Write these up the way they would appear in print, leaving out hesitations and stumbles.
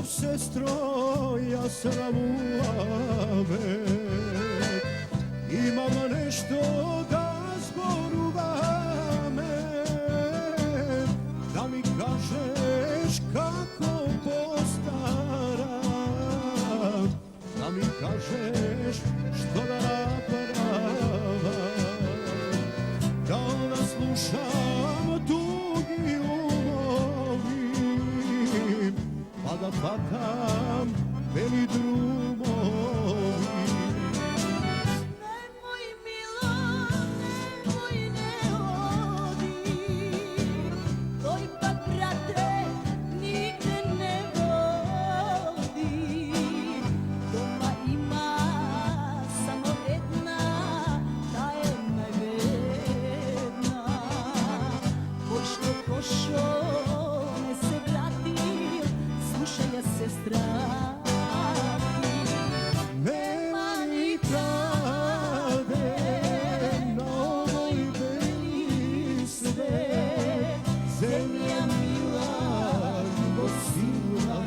sestro, ja sam uvek imam nešto da zboruvam, da mi kažeš kako postaram, da mi kažeš što da napravam, da onda slušam tugi umovim, pa da pakam beli drumovi. Nemoj milo, nemoj ne odi, to ipak brate nigde ne vodi. Doma ima samo jedna, ta je najvredna. Pošto pošao ne se vratil, slušaj ja sestra. Nema ni kade na ovoj beli svet, zemlja mila, ljubav silna,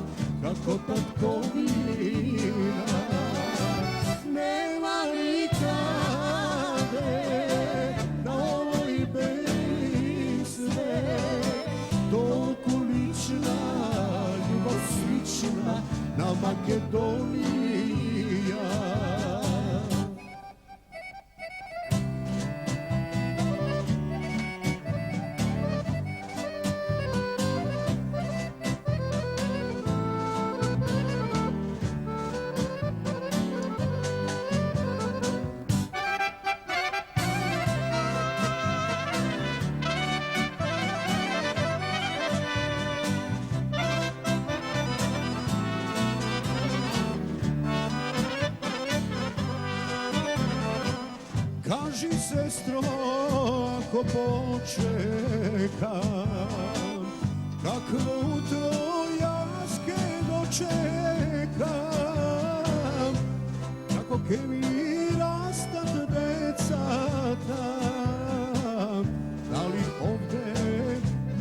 kako tatkovina. Nema ni kade na ovoj beli svet, toliko lična, ljubav slična na Makedonija. Kaži sestro, ako počekam, kakvo utro jaske dočekam, kako ke mi rastat decata, da li ovde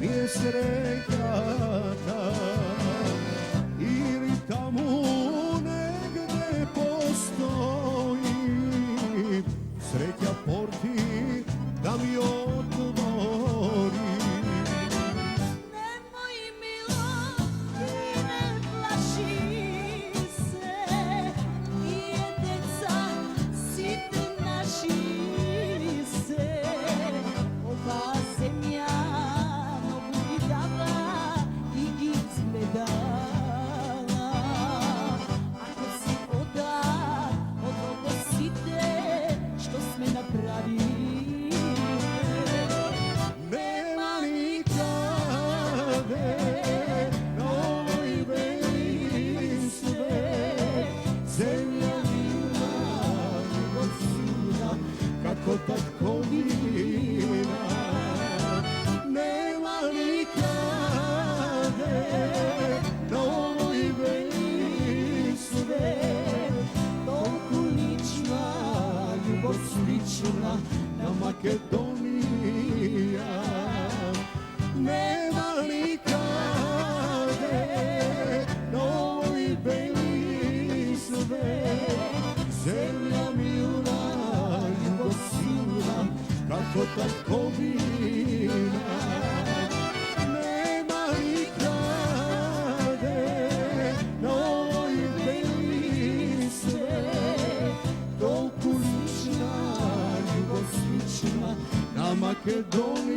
nije srekata, ili tamo negde postoji sreća porti da mi otvori. Nemoj milo, ti ne plaši se, nije deca, site naši se. Ova zemlja mnogo mi dala i izgledala. Ako si odar od ovo site, što sme napravili. Nema nikade na ovoj beli svet, zemlja mila, ljubav silna, kako tatkovina. Nema nikade na ovoj beli svet, toliko lična, ljubav slična na Makedonija. Nema nikade na ovoj beli svet, zemlja mila, ljubav silna, kako tatkovina. Nema nikade na ovoj beli svet, toliko lična, ljubav slična na Makedoniji.